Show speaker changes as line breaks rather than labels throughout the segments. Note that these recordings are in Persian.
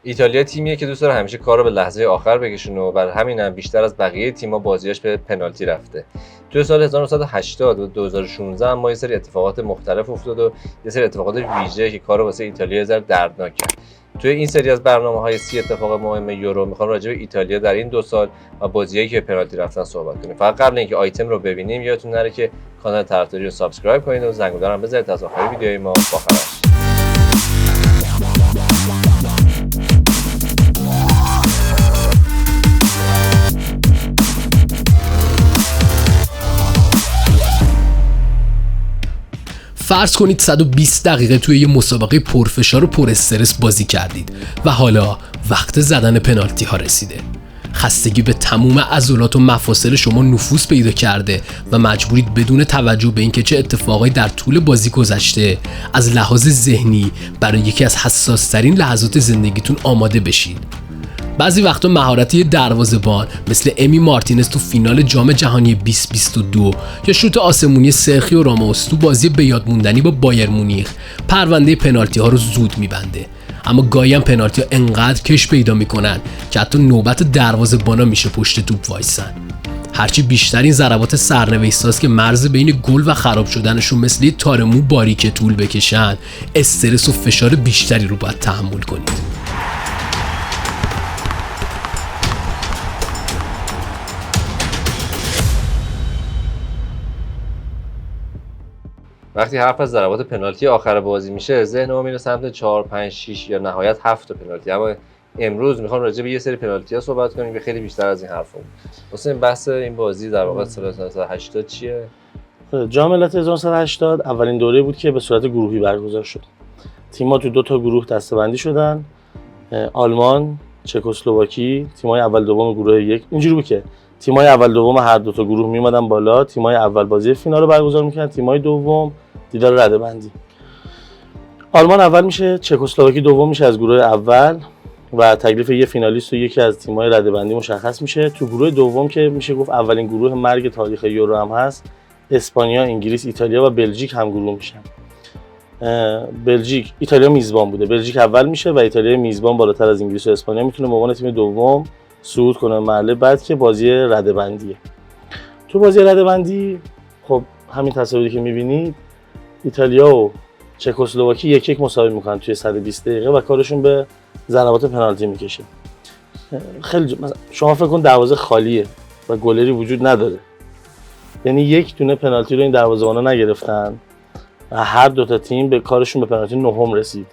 ایتالیا تیمیه که دوست داره همیشه کارو به لحظه آخر بکشونه و بر همین هم بیشتر از بقیه تیم‌ها بازیاش به پنالتی رفته. توی سال 1980 و 2016 هم ما یه سری اتفاقات مختلف افتاد و یه سری اتفاقات ویژه که کارو واسه ایتالیا زر دردناک کرد. توی این سری از برنامه‌های 30 اتفاق مهم یورو میخوام راجع به ایتالیا در این 2 سال و بازیایی که پنالتی رفتن صحبت کنیم. فقط قبل اینکه آیتم رو ببینیم یادتون نره که کانال طرفداری رو سابسکرایب کنید و زنگوله رو بزنید تا از آخر ویدیوی ما باخبر شید.
فرض کنید 120 دقیقه توی یه مسابقه پرفشار و پر استرس بازی کردید و حالا وقت زدن پنالتی ها رسیده. خستگی به تموم عضلات و مفاصل شما نفوذ پیدا کرده و مجبورید بدون توجه به اینکه چه اتفاقایی در طول بازی گذشته از لحاظ ذهنی برای یکی از حساس‌ترین لحظات زندگیتون آماده بشید. بعضی وقتا مهارت یه دروازه‌بان مثل امی مارتینز تو فینال جام جهانی 2022 یا شوت آسمونی سرخیو راموس تو بازی بیادموندنی با بایر مونیخ پرونده پنالتی ها رو زود میبنده. اما گاهی هم پنالتی ها انقدر کش پیدا میکنن که حتی نوبت دروازه‌بانا میشه پشت توپ وایسن. هرچی بیشتر این ضربات سرنوشت‌هاست که مرز بین گل و خراب شدنشون مثل یه تار مو باریک طول بکشن، استرس و فشار بیشتری رو باید تحمل کنید.
وقتی حرف از ضربات پنالتی آخر بازی میشه ذهن ما میره سمت 4 5 6 یا نهایت 7 تا پنالتی. اما امروز میخوام راجع به یه سری پنالتی‌ها صحبت کنیم که خیلی بیشتر از این حرفا. واسه این بحث این بازی در واقع سال 1980 چیه؟
جام ملت 1980 اولین دوره بود که به صورت گروهی برگزار شد. تیم‌ها تو 2 تا گروه دسته‌بندی شدن. آلمان، چکسلواکی، تیم‌های اول دوم گروه یک. اینجوری بود که تیم‌های اول دوم هر 2 تا گروه میومدن بالا، تیم‌های اول بازی فینال رو برگزار می‌کردن، تیم‌های دوم دیدار رده‌بندی. آلمان اول میشه، چکسلواکی دوم میشه از گروه اول و تکلیف یه فینالیست و یکی از تیم‌های رده‌بندی مشخص میشه. تو گروه دوم که میشه گفت اولین گروه مرگ تاریخ یورو هم هست، اسپانیا، انگلیس، ایتالیا و بلژیک هم گروه میشن. بلژیک، ایتالیا میزبان بوده، بلژیک اول میشه و ایتالیا میزبان بالاتر از انگلیس و اسپانیا میتونه به عنوان تیم دوم صعود کنه مرحله بعد که بازی رده‌بندیه. تو بازی رده‌بندی خب همین تصاویری که می‌بینید ایتالیا و چکسلواکی 1-1 مساوی میکنن توی 120 دقیقه و کارشون به ضربات پنالتی میکشه. خیلی شما فکر کن دروازه خالیه و گلری وجود نداره. یعنی یک دونه پنالتی رو این دروازه‌بانا نگرفتن و هر 2 تا تیم به کارشون به پنالتی نهم رسید.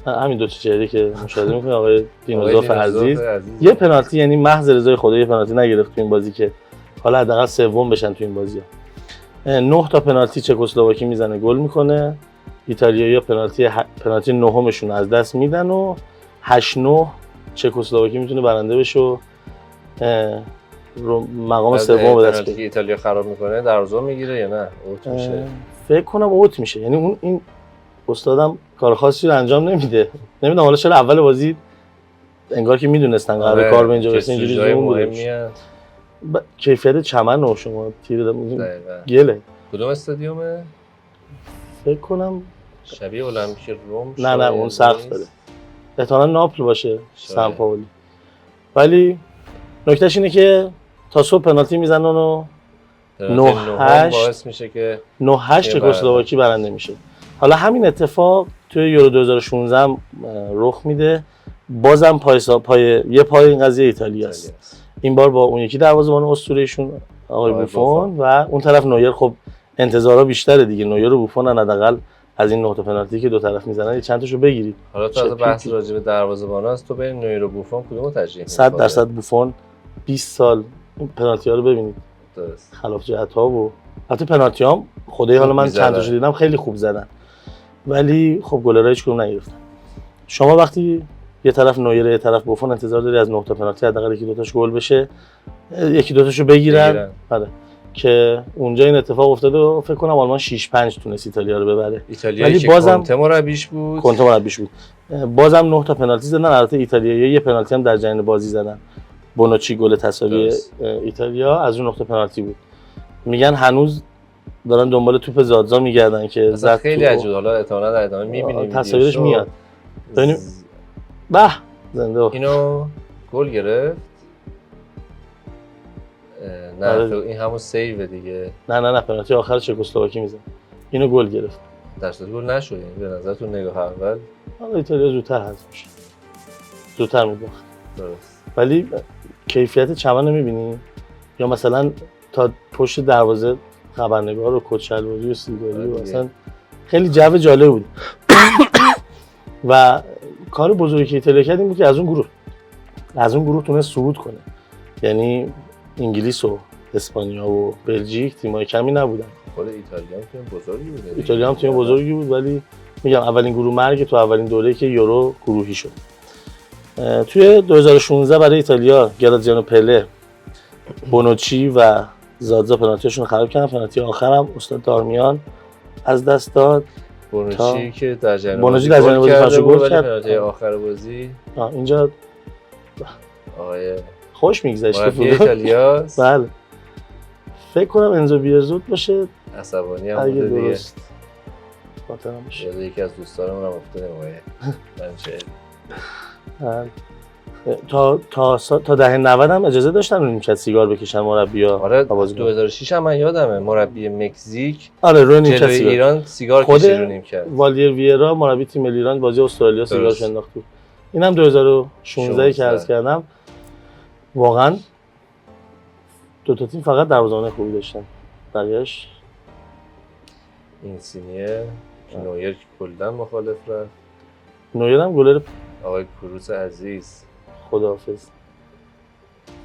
همین 2 تا چهره که مشاهده می‌کنید آقای دینوزوف عزیز یه پنالتی یعنی محض رضای خدا یه پنالتی نگرفت تو این بازی که حالا حداقل سوم بشن تو این بازی‌ها. 9 تا پنالتی چکسلواکی میزنه گل میکنه. ایتالیایی‌ها پنالتی نهمشون از دست میدن و 8-9 چکسلواکی میتونه برنده بشه و مقام سوم به دست بیاره.
ایتالیا خراب میکنه دروازه میگیره یا نه اوت میشه؟
فکر کنم اوت میشه. یعنی اون این استادم کار خاصی رو انجام نمیده. نمیدونم حالا چرا اول بازی انگار که میدونستن قرار کار به اینجا برسه اینجوری زوم بوده. کیفیت چمن رو شما تیر گله.
کدوم استادیومه؟
فکر کنم
شبیه المپیک روم.
نه اون سقف داره. احتمالاً ناپل باشه، سان پائولی. ولی نکتهش اینه که تا صبح پنالتی میزنن و 9-8
باعث میشه که
9-8 چکسلواکی برنده میشه. حالا همین اتفاق توی یورو 2016 هم رخ میده. بازم پای این قضیه ایتالیاست. این بار با اون یکی دروازه‌بان اسطوره‌شون آقای بوفون و اون طرف نویر. خب انتظارا بیشتره دیگه، نویر و بوفون حداقل از این نقطه پنالتی که 2 طرف میزنن یه چند تاشو بگیرید.
حالا تو از بحث راجع به دروازه‌باناست، تو بین نویر و بوفون کدومو ترجیح میدی؟
100% بوفون. 20 سال این پنالتی‌ها رو ببینید.
درست.
خلاف جهت‌ها و حتی پنالتی‌ها خدای حالا من چند تاشو دیدم خیلی خوب زدن. ولی خب گلرها هیچ کدوم نگرفتن. شما وقتی یه طرف نویر یه طرف بوفون انتظار داری از نقطه پنالتی حداقل 1-2 تاش گل بشه، 1-2 تاشو بگیرن. آره که اونجا این اتفاق افتاده و فکر کنم آلمان 6-5 تونست ایتالیا رو ببره.
ولی بازم کنته مربیش بود.
بازم 9 تا پنالتی زدن. البته ایتالیایی یه پنالتی هم در جریان بازی زدن. بونوچی گل تساوی ایتالیا از اون نقطه پنالتی بود. میگن هنوز دارن دنبال توپ زادزا میگردن که
زد. خیلی عجیبه. حالا احتمالاً در ادامه میبینیم
تصاویرش میاد. ببینیم. به زنده باد.
اینو گل گرفت. نه
آره.
این همون سیو دیگه.
نه پنالتی آخر چکسلواکی میزنه. اینو گل گرفت.
در صورت گل نشد. یعنی به نظرتون نگاه اول
حالا ایتالیا زودتر حذف میشه. زودتر میباخت.
درست.
ولی کیفیت چمن رو میبینی؟ یا مثلا تا پشت دروازه خبرنگار و کچلواری و سیگاری و اصلا خیلی جو جالب بود. و کار بزرگی که ایتالیا کرد این بود که از اون گروه تونست صعود کنه. یعنی انگلیس و اسپانیا و بلژیک تیمای کمی نبودن.
خود ایتالیا هم تیم بزرگی بود.
ایتالیا هم تیم بزرگی بود ولی میگم اولین گروه مرگ تو اولین دوره‌ای که یورو گروهی شد. توی 2016 برای ایتالیا گرادزیانو پله، بونوچی و زادزا پنالتیشون خراب کردن. پنالتی آخرم استاد دارمیان از دست داد.
بونوچی که در جریان
بونوچی در جریان بازی گل کرد.
پنالتی آخر بازی
اینجا
آقای
خوش میگذشت
مربی ایتالیاست.
بله. فکر کنم انزو بیرزوت باشه
عصبانی هم
اگه
بوده دیگه.
درست خاطرم باشه.
یکی از دوستانمون هم افتاده نمایه. من چه
تا دهه 90 هم اجازه داشتن رو نیمکت سیگار بکشن مربی‌ها.
آره
و بازیکن.
2006 هم من یادمه مربی مکزیک
آره رو نیمکت
جلوی
سیگار.
ایران سیگار
خود
کشید رو نیمکت.
والیر ویرا مربی تیم ملی ایران بازی استرالیا سیگارش انداخت بود. اینم 2016 که عرض کردم. واقعا دو تا تیم فقط دروازه‌بان خوبی داشتن. بقیه‌اش
اینسینیه نویر که کلا مخالف رفت.
نویر هم گلر
آقای کروس عزیز
خداحافظ.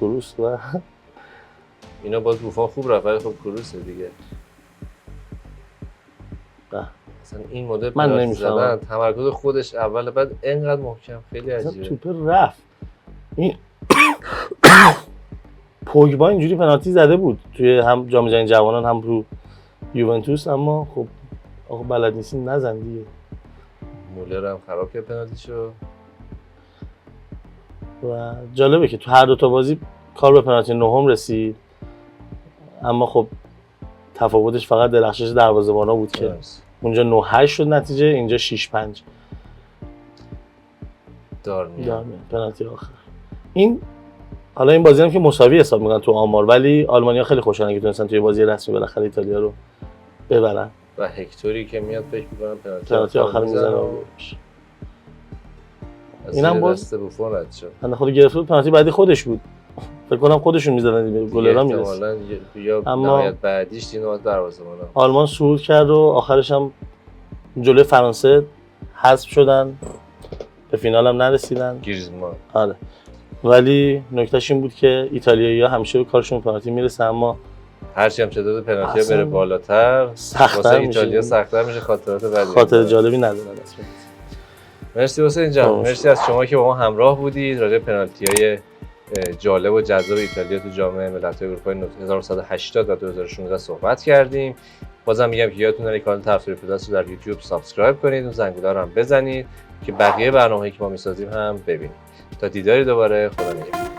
کروس و
اینا باز بوفان خوب رفت ولی خب کروسه دیگه. اصلا این مدل
من
پنالتی
نمی‌فهمم.
زدن تمرکز خودش اول بعد اینقدر محکم خیلی عجیبه.
توپ رفت. این پوگبا اینجوری پنالتی زده بود توی هم جام جهانی جوانان هم رو یوونتوس، اما خب آقا بلد نیستین نزن دیگه.
مولر هم خراب کرد پنالتیشو.
و جالبه که تو هر دو تا بازی کار به پنالتی نهم رسید، اما خب تفاوتش فقط درخشش دروازه‌بانا بود که اونجا 9-8 شد نتیجه، اینجا 6-5
دارمیان
پنالتی آخر. حالا این بازی هم که مساوی حساب میکنن تو آمار، ولی آلمانیا خیلی خوشحالن که تونستن توی بازی رسمی بالاخره ایتالیا رو ببرن.
و هکتوری که میاد فکر می‌کنم
پنالتی آخر میزنه. اینم باز
دست بوفون رد شد.
من خود گرفته بود پنالتی بعدی خودش بود. فکر کنم خودشون میزدن گلرا میرسه.
احتمالاً یا
اما
نهایت بعدیش اینو دروازه‌بان.
آلمان صعود کرد و آخرش هم جلوی فرانسه حذف شدن. به فینال هم نرسیدن.
گریزمان.
آره. ولی نکتهش این بود که ایتالیایی‌ها همیشه به کارشون پنالتی میرسه، اما
هرچی هم تعداد پنالتی بره بالاتر
سخت‌تر
میشه. ایتالیا سخت‌تر میشه، خاطرات بعدی.
خاطر جالبی نداره اصلا.
مرسی حسین جان. مرسی از شما که با ما همراه بودید. راجع به پنالتی‌های جالب و جذاب ایتالیا تو جام ملت‌های اروپای 1980 و 2016 صحبت کردیم. بازم میگم که یادتون نره کانال تفسیر پلاس رو در یوتیوب سابسکرایب کنید و زنگوله رو هم بزنید که بقیه برنامه‌هایی که ما می‌سازیم هم ببینید. تا دیداری دوباره، خدا نگهدار.